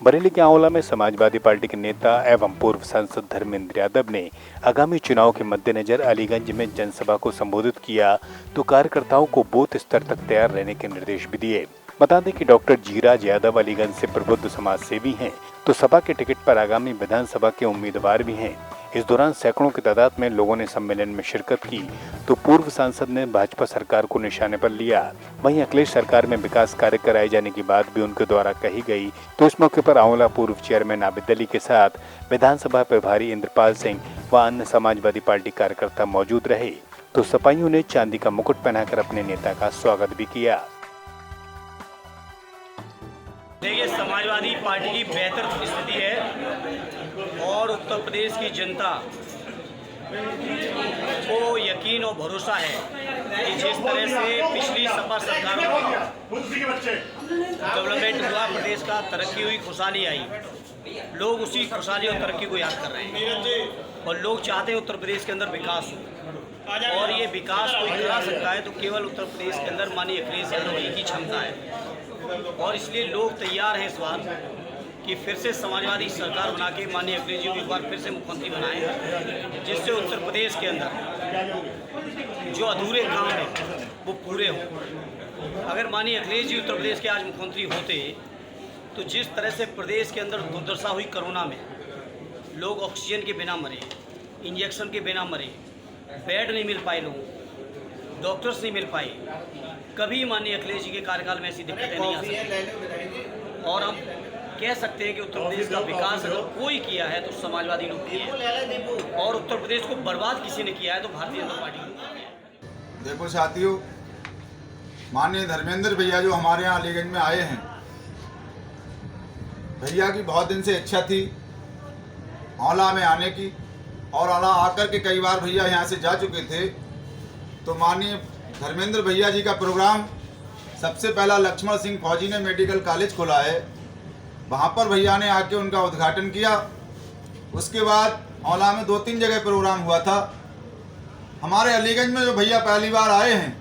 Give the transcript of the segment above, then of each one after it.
बरेली के आंवला में समाजवादी पार्टी के नेता एवं पूर्व सांसद धर्मेंद्र यादव ने आगामी चुनाव के मद्देनजर अलीगंज में जनसभा को संबोधित किया तो कार्यकर्ताओं को बूथ स्तर तक तैयार रहने के निर्देश भी दिए। बता दें कि डॉक्टर जीराज यादव अलीगंज से प्रबुद्ध समाज सेवी हैं, तो सपा के टिकट पर आगामी विधानसभा के उम्मीदवार भी हैं। इस दौरान सैकड़ों की तादाद में लोगों ने सम्मेलन में शिरकत की तो पूर्व सांसद ने भाजपा सरकार को निशाने पर लिया। वहीं अखिलेश सरकार में विकास कार्य कराए जाने की बात भी उनके द्वारा कही गई। तो इस मौके पर आंवला पूर्व चेयरमैन आबिद अली के साथ विधानसभा प्रभारी इंद्रपाल सिंह व अन्य समाजवादी पार्टी कार्यकर्ता मौजूद रहे। तो सपाइयों ने चांदी का मुकुट पहनाकर अपने नेता का स्वागत भी किया। देखिए, समाजवादी पार्टी की बेहतर स्थिति है और उत्तर प्रदेश की जनता को यकीन और भरोसा है कि जिस तरह से पिछली सपा सरकार में डेवलपमेंट हुआ, प्रदेश का तरक्की हुई, खुशहाली आई, लोग उसी खुशहाली और तरक्की को याद कर रहे हैं और लोग चाहते हैं उत्तर प्रदेश के अंदर विकास हो। और ये विकास कोई करा सकता है तो केवल उत्तर प्रदेश के अंदर माननीय अखिलेश यादव जी की क्षमता है। और इसलिए लोग तैयार हैं इस बार कि फिर से समाजवादी सरकार बना के माननीय अखिलेश जी को एक बार फिर से मुख्यमंत्री बनाएं, जिससे उत्तर प्रदेश के अंदर जो अधूरे काम हैं वो पूरे हों। अगर माननीय अखिलेश जी उत्तर प्रदेश के आज मुख्यमंत्री होते तो जिस तरह से प्रदेश के अंदर दुर्दशा हुई कोरोना में, लोग ऑक्सीजन के बिना मरे, इंजेक्शन के बिना मरे, बेड नहीं मिल पाए, लोग डॉक्टर्स नहीं मिल पाए, कभी माननीय अखिलेश जी के कार्यकाल में ऐसी दिक्कतें नहीं आ सकती। और हम कह सकते हैं कि उत्तर प्रदेश का विकास अगर कोई किया है तो समाजवादी लोग किए हैं और उत्तर प्रदेश को बर्बाद किसी ने किया है तो भारतीय जनता पार्टी ने किया है। देखो साथियों, माननीय धर्मेंद्र भैया जो हमारे यहाँ अलीगंज में आए हैं, भैया की बहुत दिन से इच्छा थी आंवला में आने की और आंवला आकर के कई बार भैया यहाँ से जा चुके थे। तो माननीय धर्मेंद्र भैया जी का प्रोग्राम सबसे पहला लक्ष्मण सिंह फौजी ने मेडिकल कॉलेज खोला है, वहाँ पर भैया ने आके उनका उद्घाटन किया। उसके बाद आंवला में 2-3 जगह प्रोग्राम हुआ था। हमारे अलीगंज में जो भैया पहली बार आए हैं,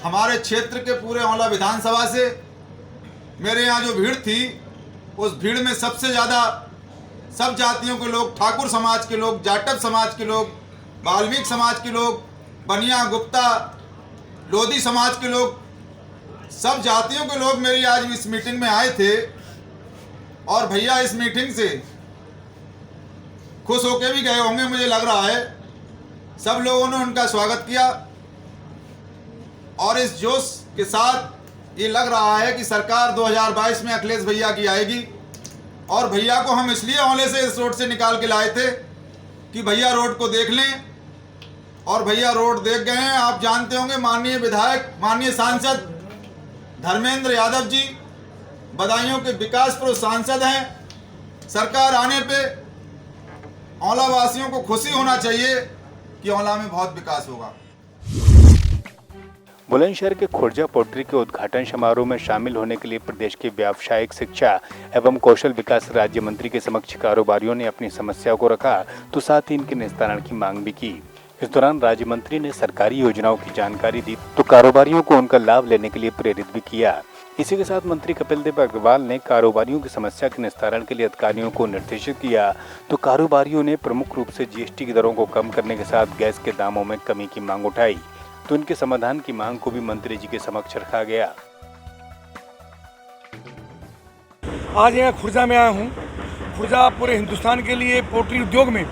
हमारे क्षेत्र के पूरे आंवला विधानसभा से मेरे यहाँ जो भीड़ थी, उस भीड़ में सबसे ज़्यादा सब जातियों के लोग, ठाकुर समाज के लोग, जाटव समाज के लोग, वाल्मीकि समाज के लोग, बनिया, गुप्ता, लोधी समाज के लोग, सब जातियों के लोग मेरी आज इस मीटिंग में आए थे। और भैया इस मीटिंग से खुश होके भी गए होंगे, मुझे लग रहा है। सब लोगों ने उनका स्वागत किया और इस जोश के साथ ये लग रहा है कि सरकार 2022 में अखिलेश भैया की आएगी। और भैया को हम इसलिए आंवले से इस रोड से निकाल के लाए थे कि भैया रोड को देख लें, और भैया रोड देख गए हैं। आप जानते होंगे माननीय विधायक, माननीय सांसद धर्मेंद्र यादव जी बदायूं के विकास प्रो सांसद हैं। सरकार आने पे आंवला वासियों को खुशी होना चाहिए कि आंवला में बहुत विकास होगा। बुलंदशहर के खुर्जा पोट्री के उद्घाटन समारोह में शामिल होने के लिए प्रदेश के व्यावसायिक शिक्षा एवं कौशल विकास राज्य मंत्री के समक्ष कारोबारियों ने अपनी समस्या को रखा तो साथ ही इनके निस्तारण की मांग भी की। इस दौरान राज्य मंत्री ने सरकारी योजनाओं की जानकारी दी तो कारोबारियों को उनका लाभ लेने के लिए प्रेरित भी किया। इसी के साथ मंत्री कपिल देव अग्रवाल ने कारोबारियों की समस्या के निस्तारण के लिए अधिकारियों को निर्देशित किया तो कारोबारियों ने प्रमुख रूप से जीएसटी की दरों को कम करने के साथ गैस के दामों में कमी की मांग उठाई तो इनके समाधान की मांग को भी मंत्री जी के समक्ष रखा गया। आज यहाँ खुर्जा में आया हूँ। खुर्जा पूरे हिंदुस्तान के लिए पोल्ट्री उद्योग में,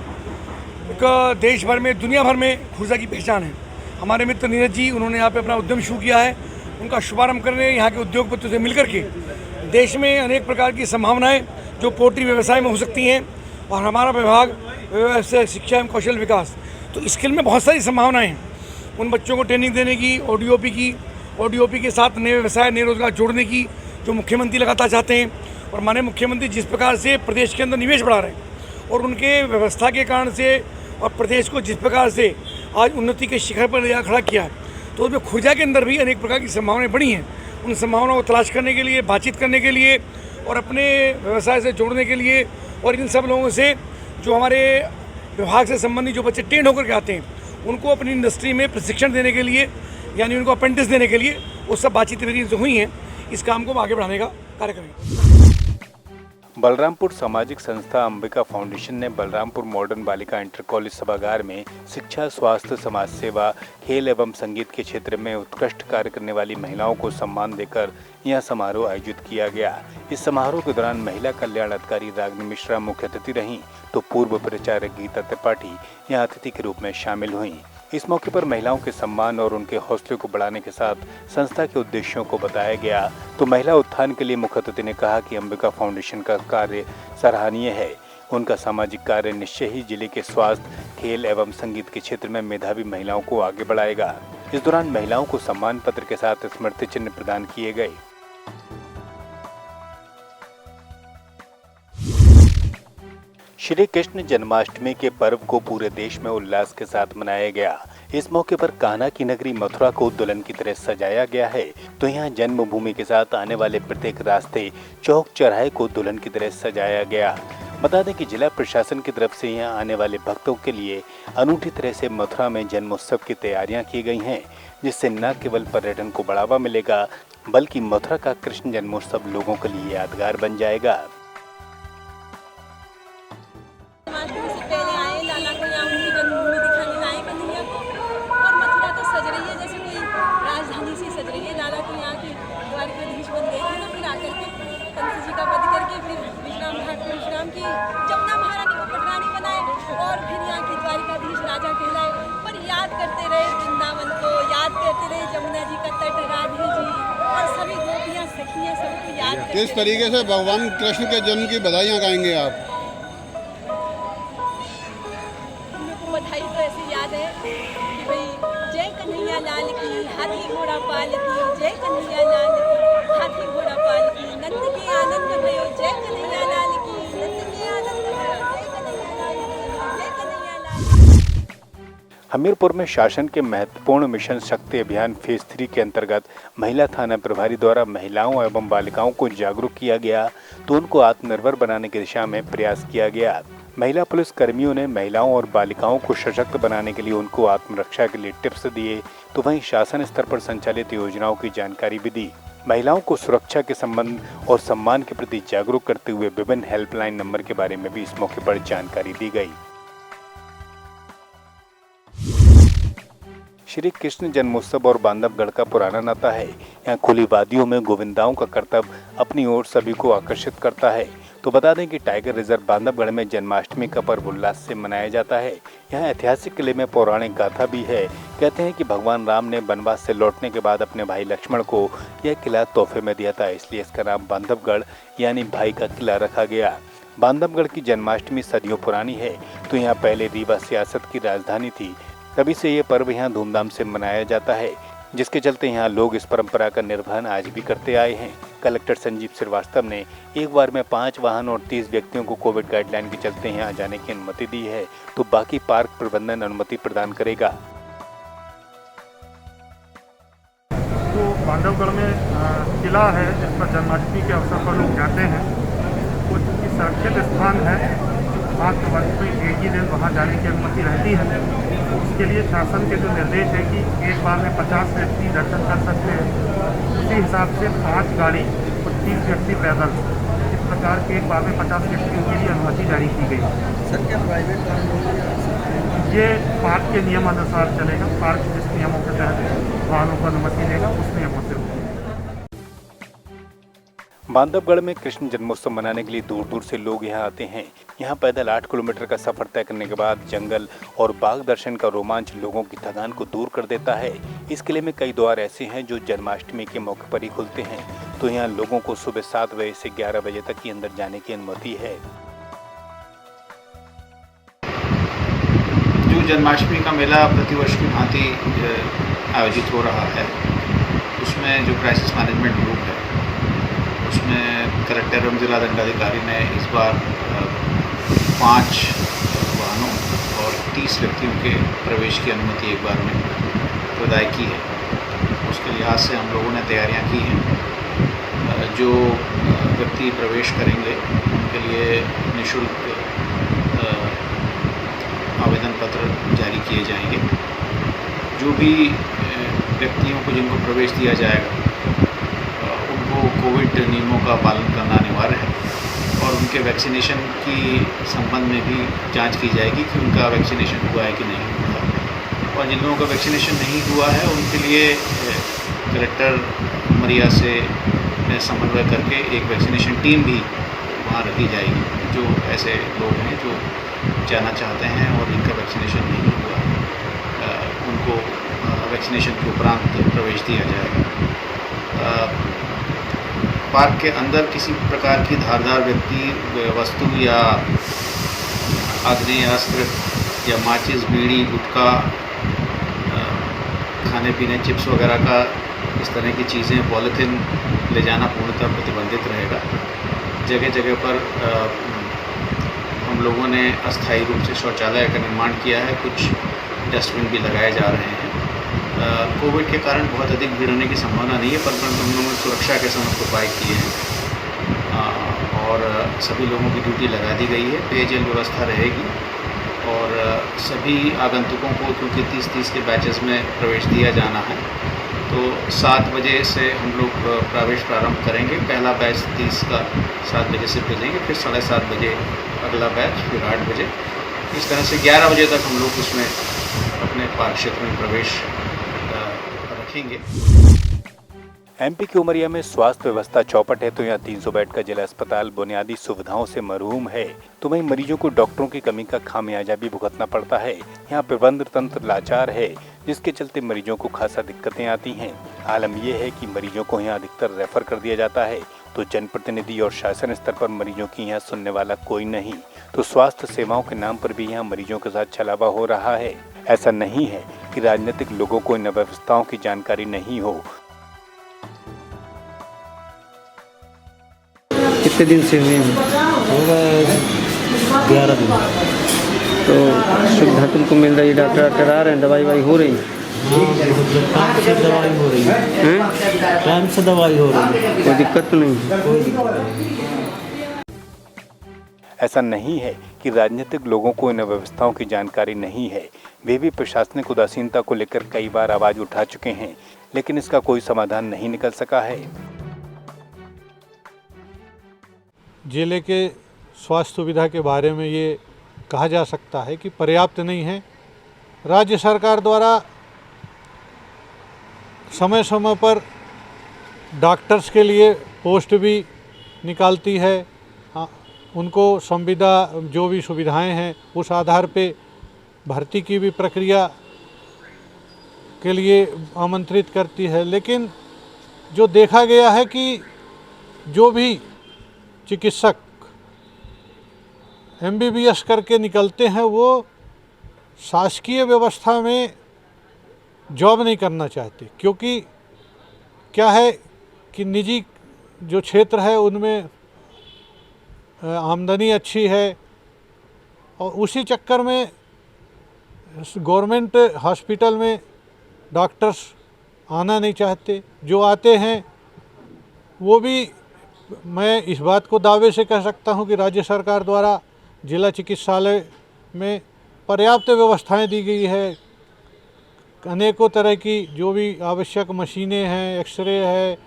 देश भर में, दुनिया भर में खुर्जा की पहचान है। हमारे मित्र नीरज जी, उन्होंने यहाँ पे अपना उद्यम शुरू किया है। उनका शुभारंभ करने यहाँ के उद्योगपतियों से मिलकर के देश में अनेक प्रकार की संभावनाएं जो पोल्ट्री व्यवसाय में हो सकती हैं। और हमारा विभाग व्यवसाय शिक्षा एवं कौशल विकास, तो स्किल में बहुत सारी संभावनाएं हैं। उन बच्चों को ट्रेनिंग देने की, ओडीओपी के साथ नए व्यवसाय, नए रोजगार जोड़ने की जो मुख्यमंत्री लगातार चाहते हैं। और माननीय मुख्यमंत्री जिस प्रकार से प्रदेश के अंदर निवेश बढ़ा रहे हैं और उनके व्यवस्था के कारण से और प्रदेश को जिस प्रकार से आज उन्नति के शिखर पर ले खड़ा किया है, तो उसमें खुर्जा के अंदर भी अनेक प्रकार की संभावनाएं बड़ी हैं। उन संभावनाओं को तलाश करने के लिए, बातचीत करने के लिए और अपने व्यवसाय से जोड़ने के लिए, और इन सब लोगों से जो हमारे विभाग से संबंधित जो बच्चे ट्रेंड होकर के आते हैं, उनको अपनी इंडस्ट्री में प्रशिक्षण देने के लिए, यानी उनको अप्रेंटिस देने के लिए, वो सब बातचीत मेरी जो हुई हैं, इस काम को आगे बढ़ाने का कार्य करेंगे। बलरामपुर सामाजिक संस्था अंबिका फाउंडेशन ने बलरामपुर मॉडर्न बालिका इंटर कॉलेज सभागार में शिक्षा, स्वास्थ्य, समाज सेवा, खेल एवं संगीत के क्षेत्र में उत्कृष्ट कार्य करने वाली महिलाओं को सम्मान देकर यह समारोह आयोजित किया गया। इस समारोह के दौरान महिला कल्याण अधिकारी रागिनी मिश्रा मुख्य अतिथि रहीं, तो पूर्व प्राचार्य गीता त्रिपाठी यहां अतिथि के रूप में शामिल हुईं। इस मौके पर महिलाओं के सम्मान और उनके हौसले को बढ़ाने के साथ संस्था के उद्देश्यों को बताया गया। तो महिला उत्थान के लिए मुख्य अतिथि ने कहा कि अंबिका फाउंडेशन का कार्य सराहनीय है। उनका सामाजिक कार्य निश्चय ही जिले के स्वास्थ्य, खेल एवं संगीत के क्षेत्र में मेधावी महिलाओं को आगे बढ़ाएगा। इस दौरान महिलाओं को सम्मान पत्र के साथ स्मृति चिन्ह प्रदान किए गए। श्री कृष्ण जन्माष्टमी के पर्व को पूरे देश में उल्लास के साथ मनाया गया। इस मौके पर कान्हा की नगरी मथुरा को दुल्हन की तरह सजाया गया है, तो यहाँ जन्मभूमि के साथ आने वाले प्रत्येक रास्ते, चौक चौराहे को दुल्हन की तरह सजाया गया। बता दें कि जिला प्रशासन की तरफ से यहाँ आने वाले भक्तों के लिए अनूठी तरह से मथुरा में जन्मोत्सव की तैयारियां की गई हैं, जिससे न केवल पर्यटन को बढ़ावा मिलेगा, बल्कि मथुरा का कृष्ण जन्मोत्सव लोगों के लिए यादगार बन जाएगा। जन्माष्टमी से पहले आए लाला को यहाँ उनकी जन्मभूमि दिखाने लाए कन्हैया को, और मथुरा तो सज रही है जैसे कोई राजधानी सी सज रही है। लाला को यहाँ की द्वारकाधीश बन गए थे ना, फिर आकर के कंस जी का वध करके फिर विश्राम घाट में विश्राम की, जमुना महारानी को पटरानी बनाए और फिर यहाँ की द्वारकाधीश राजा कहलाए। पर याद करते रहे वृंदावन को, याद करते रहे जमुना जी का तट, राधे जी और सभी गोपियाँ सखियाँ सबको याद। किस तरीके से भगवान कृष्ण के जन्म की बधाइयाँ गाएंगे आप? बधाई तो ऐसे याद है कि भाई जय कन्हैया लाल की, हाथी घोड़ा पाल की, जय कन्हैया लाल की, हाथी घोड़ा पाल की, नंद के आनंद भयो, जय कन्हैया लाल की, नंद के आनंद भयो, जय कन्हैया लाल की, जय कन्हैया लाल। हमीरपुर में शासन के महत्वपूर्ण मिशन शक्ति अभियान फेज 3 के अंतर्गत महिला थाना प्रभारी द्वारा महिलाओं एवं बालिकाओं को जागरूक किया गया, तो उनको आत्मनिर्भर बनाने की दिशा में प्रयास किया गया। महिला पुलिस कर्मियों ने महिलाओं और बालिकाओं को सशक्त बनाने के लिए उनको आत्मरक्षा के लिए टिप्स दिए, तो वहीं शासन स्तर पर संचालित योजनाओं की जानकारी भी दी। महिलाओं को सुरक्षा के संबंध और सम्मान के प्रति जागरूक करते हुए विभिन्न हेल्पलाइन नंबर के बारे में भी इस मौके पर जानकारी दी गई। श्री कृष्ण जन्मोत्सव और बांधवगढ़ का पुराना नाता है। यहाँ खुली वादियों में गोविंदाओं का करतब अपनी ओर सभी को आकर्षित करता है। तो बता दें कि टाइगर रिजर्व बांधवगढ़ में जन्माष्टमी का पर्व उल्लास से मनाया जाता है। यहाँ ऐतिहासिक किले में पौराणिक गाथा भी है। कहते हैं कि भगवान राम ने वनवास से लौटने के बाद अपने भाई लक्ष्मण को यह किला तोहफे में दिया था, इसलिए इसका नाम बांधवगढ़ यानी भाई का किला रखा गया। बांधवगढ़ की जन्माष्टमी सदियों पुरानी है, तो यहाँ पहले रीवा सियासत की राजधानी थी, तभी से ये पर्व यहाँ धूमधाम से मनाया जाता है, जिसके चलते यहाँ लोग इस परंपरा का निर्वहन आज भी करते आए हैं। कलेक्टर संजीव श्रीवास्तव ने एक बार में 5 वाहन और 30 व्यक्तियों को कोविड गाइडलाइन के चलते यहाँ जाने की अनुमति दी है, तो बाकी पार्क प्रबंधन अनुमति प्रदान करेगा। तो बांधवगढ़ में किला है जिस पर जन्माष्टमी के अवसर पर लोग जाते हैं। वो चूँकि सुरक्षित स्थान है, मात्र वर्ष में एक ही दिन वहाँ जाने की अनुमति रहती है। उसके लिए शासन के जो निर्देश है कि एक बार में 50 व्यक्ति दर्शन कर सकते हैं, उसी हिसाब से 5 गाड़ी और 30 व्यक्ति पैदल, इस प्रकार के एक बार में 50 व्यक्तियों के लिए अनुमति जारी की गई। सर क्या प्राइवेट ये पार्क के नियमानुसार चलेगा। पार्क जिस नियमों के तहत वाहनों को अनुमति देगा उस नियमों से होगा। बांधवगढ़ में कृष्ण जन्मोत्सव मनाने के लिए दूर दूर से लोग यहाँ आते हैं। यहाँ पैदल 8 किलोमीटर का सफर तय करने के बाद जंगल और बाग दर्शन का रोमांच लोगों की थकान को दूर कर देता है। इस किले में कई द्वार ऐसे हैं जो जन्माष्टमी के मौके पर ही खुलते हैं, तो यहाँ लोगों को सुबह 7 बजे से 11 बजे तक ही अंदर जाने की अनुमति है। जो जन्माष्टमी का मेला प्रतिवर्ष की भांति आयोजित हो रहा है, उसमें जो क्राइसिस मैनेजमेंट ग्रुप है, उसमें कलेक्टर एवं जिला दंडाधिकारी ने इस बार 5 वाहनों और 30 व्यक्तियों के प्रवेश की अनुमति एक बार में प्रदान की है। उसके लिहाज से हम लोगों ने तैयारियां की हैं। जो व्यक्ति प्रवेश करेंगे उनके लिए निःशुल्क आवेदन पत्र जारी किए जाएंगे। जो भी व्यक्तियों को जिनको प्रवेश दिया जाएगा उनको कोविड नियमों का पालन करना अनिवार्य है। और उनके वैक्सीनेशन की संबंध में भी जांच की जाएगी कि उनका वैक्सीनेशन हुआ है कि नहीं हुआ। और जिन लोगों का वैक्सीनेशन नहीं हुआ है उनके लिए कलेक्टर उमरिया से समन्वय करके एक वैक्सीनेशन टीम भी वहाँ रखी जाएगी, जो ऐसे लोग हैं जो जाना चाहते हैं और जिनका वैक्सीनेशन नहीं हुआ उनको वैक्सीनेशन के उपरांत प्रवेश दिया जाएगा। पार्क के अंदर किसी प्रकार की धारदार व्यक्ति वस्तु या आग्नेयास्त्र या माचिस, बीड़ी, गुटखा, खाने पीने चिप्स वगैरह का इस तरह की चीज़ें, पॉलीथीन ले जाना पूर्णतः प्रतिबंधित रहेगा। जगह जगह पर हम लोगों ने अस्थायी रूप से शौचालय का निर्माण किया है, कुछ डस्टबिन भी लगाए जा रहे हैं। कोविड के कारण बहुत अधिक भीड़ होने की संभावना नहीं है, पर हम लोगों ने सुरक्षा के समस्त उपाय किए हैं और सभी लोगों की ड्यूटी लगा दी गई है। पेयजल व्यवस्था रहेगी और सभी आगंतुकों को, क्योंकि 30-30 के बैचेस में प्रवेश दिया जाना है, तो 7 बजे से हम लोग प्रवेश प्रारंभ करेंगे। पहला बैच 30 का 7 बजे से भेजेंगे, फिर 7:30 बजे अगला बैच, फिर 8 बजे। इस तरह से 11 बजे तक हम लोग उसमें अपने पार्क क्षेत्र में प्रवेश रखेंगे। एमपी के उमरिया में स्वास्थ्य व्यवस्था चौपट है तो यहाँ 300 बेड का जिला अस्पताल बुनियादी सुविधाओं से महरूम है, तो वहीं मरीजों को डॉक्टरों की कमी का खामियाजा भी भुगतना पड़ता है। यहाँ प्रबंध तंत्र लाचार है, जिसके चलते मरीजों को खासा दिक्कतें आती हैं। आलम यह है कि मरीजों को यहाँ अधिकतर रेफर कर दिया जाता है, तो जनप्रतिनिधि और शासन स्तर पर मरीजों की यहाँ सुनने वाला कोई नहीं, तो स्वास्थ्य सेवाओं के नाम पर भी यहाँ मरीजों के साथ छलावा हो रहा है। ऐसा नहीं है कि राजनीतिक लोगों को इन व्यवस्थाओं की जानकारी नहीं हो। कितने दिन से हुए हैं? होगा 11 दिन। तो सुविधा तुमको मिल रही है? डॉक्टर आ रहे हैं, दवाई हो रही है? टाइम से दवाई हो रही है। टाइम से दवाई हो रही है, कोई दिक्कत तो नहीं है? कोई दिक्कत नहीं। ऐसा नहीं है कि राजनीतिक लोगों को इन व्यवस्थाओं की जानकारी नहीं है, वे भी प्रशासनिक उदासीनता को लेकर कई बार आवाज उठा चुके हैं, लेकिन इसका कोई समाधान नहीं निकल सका है। जिले के स्वास्थ्य सुविधा के बारे में ये कहा जा सकता है कि पर्याप्त नहीं है। राज्य सरकार द्वारा समय समय पर डॉक्टर्स के लिए पोस्ट भी निकालती है, उनको संविदा जो भी सुविधाएं हैं उस आधार पे भर्ती की भी प्रक्रिया के लिए आमंत्रित करती है, लेकिन जो देखा गया है कि जो भी चिकित्सक MBBS करके निकलते हैं वो शासकीय व्यवस्था में जॉब नहीं करना चाहते, क्योंकि क्या है कि निजी जो क्षेत्र है उनमें आमदनी अच्छी है और उसी चक्कर में गवर्नमेंट हॉस्पिटल में डॉक्टर्स आना नहीं चाहते। जो आते हैं वो भी, मैं इस बात को दावे से कह सकता हूं कि राज्य सरकार द्वारा जिला चिकित्सालय में पर्याप्त व्यवस्थाएं दी गई है। अनेकों तरह की जो भी आवश्यक मशीनें हैं, एक्सरे है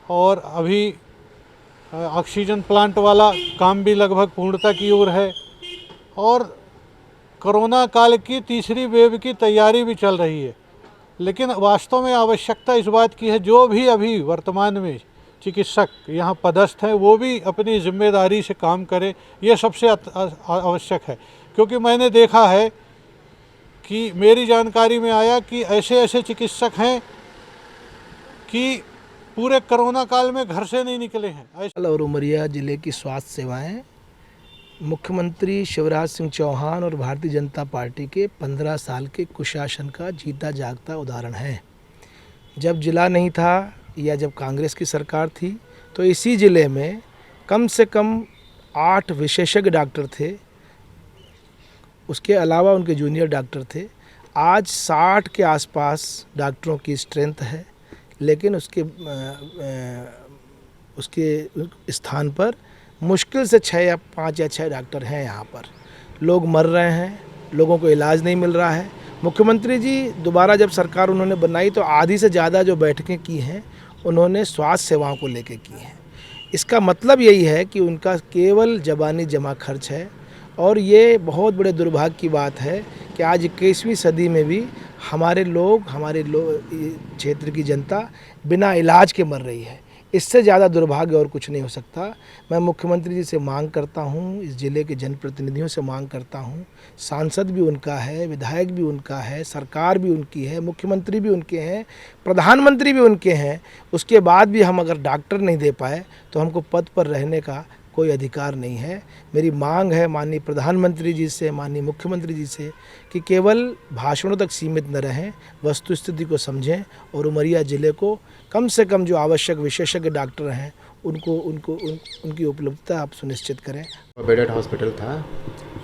और अभी ऑक्सीजन प्लांट वाला काम भी लगभग पूर्णता की ओर है और कोरोना काल की तीसरी वेव की तैयारी भी चल रही है। लेकिन वास्तव में आवश्यकता इस बात की है, जो भी अभी वर्तमान में चिकित्सक यहाँ पदस्थ हैं वो भी अपनी जिम्मेदारी से काम करें, ये सबसे आवश्यक है। क्योंकि मैंने देखा है कि मेरी जानकारी में आया कि ऐसे चिकित्सक हैं कि पूरे कोरोना काल में घर से नहीं निकले हैं। और उमरिया जिले की स्वास्थ्य सेवाएं मुख्यमंत्री शिवराज सिंह चौहान और भारतीय जनता पार्टी के 15 साल के कुशासन का जीता जागता उदाहरण है। जब जिला नहीं था या जब कांग्रेस की सरकार थी तो इसी ज़िले में कम से कम 8 विशेषज्ञ डॉक्टर थे, उसके अलावा उनके जूनियर डॉक्टर थे। आज 60 के आसपास डॉक्टरों की स्ट्रेंथ है, लेकिन उसके स्थान पर मुश्किल से 5 या 6 डॉक्टर हैं। यहाँ पर लोग मर रहे हैं, लोगों को इलाज नहीं मिल रहा है। मुख्यमंत्री जी दोबारा जब सरकार उन्होंने बनाई तो आधी से ज़्यादा जो बैठकें की हैं उन्होंने स्वास्थ्य सेवाओं को लेकर की हैं। इसका मतलब यही है कि उनका केवल ज़बानी जमा खर्च है। और ये बहुत बड़े दुर्भाग्य की बात है कि आज 21वीं सदी में भी हमारे क्षेत्र की जनता बिना इलाज के मर रही है। इससे ज़्यादा दुर्भाग्य और कुछ नहीं हो सकता। मैं मुख्यमंत्री जी से मांग करता हूँ, इस ज़िले के जनप्रतिनिधियों से मांग करता हूँ, सांसद भी उनका है, विधायक भी उनका है, सरकार भी उनकी है, मुख्यमंत्री भी उनके हैं, प्रधानमंत्री भी उनके हैं। उसके बाद भी हम अगर डॉक्टर नहीं दे पाए तो हमको पद पर रहने का कोई अधिकार नहीं है। मेरी मांग है माननीय प्रधानमंत्री जी से, माननीय मुख्यमंत्री जी से कि केवल भाषणों तक सीमित न रहें, वस्तु स्थिति को समझें और उमरिया ज़िले को कम से कम जो आवश्यक विशेषज्ञ डॉक्टर हैं उनकी उपलब्धता आप सुनिश्चित करें। बेडेड हॉस्पिटल था,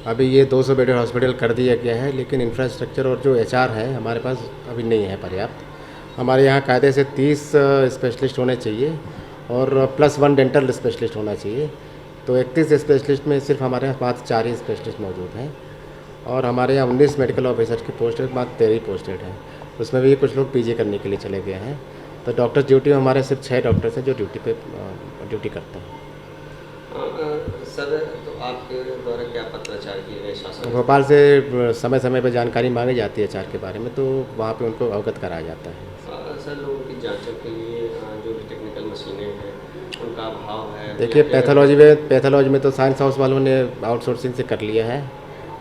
अभी ये 200 बेडेड हॉस्पिटल कर दिया गया है, लेकिन इंफ्रास्ट्रक्चर और जो HR है हमारे पास अभी नहीं है पर्याप्त। हमारे यहाँ कायदे से 30 स्पेशलिस्ट होने चाहिए और +1 डेंटल स्पेशलिस्ट होना चाहिए। तो 31 स्पेशलिस्ट में सिर्फ हमारे यहाँ 4 ही स्पेशलिस्ट मौजूद हैं और हमारे यहाँ 19 मेडिकल ऑफिसर की पोस्टेड 13 पोस्टेड हैं। उसमें भी कुछ लोग PG करने के लिए चले गए हैं। तो डॉक्टर ड्यूटी में हमारे सिर्फ 6 डॉक्टर्स हैं जो ड्यूटी करते हैं। सर, तो आपके द्वारा क्या पत्राचार किए गए शासन? भोपाल से समय समय पर जानकारी मांगी जाती है HR के बारे में, तो वहाँ पे उनको अवगत कराया जाता है। सर, लोगों की जांचों के लिए जो टेक्निकल मशीनें हैं उनका अभाव है। देखिए, पैथोलॉजी में तो साइंस हाउस वालों ने आउटसोर्सिंग से कर लिया है।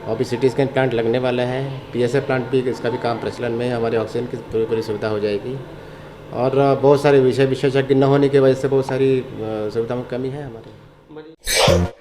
अभी CT स्कैन प्लांट लगने वाला है, PSA प्लांट भी, इसका भी काम प्रचलन में है। हमारे ऑक्सीजन की पूरी सुविधा हो जाएगी और बहुत सारे विशेषज्ञ न होने की वजह से बहुत सारी सुविधाओं में कमी है हमारे।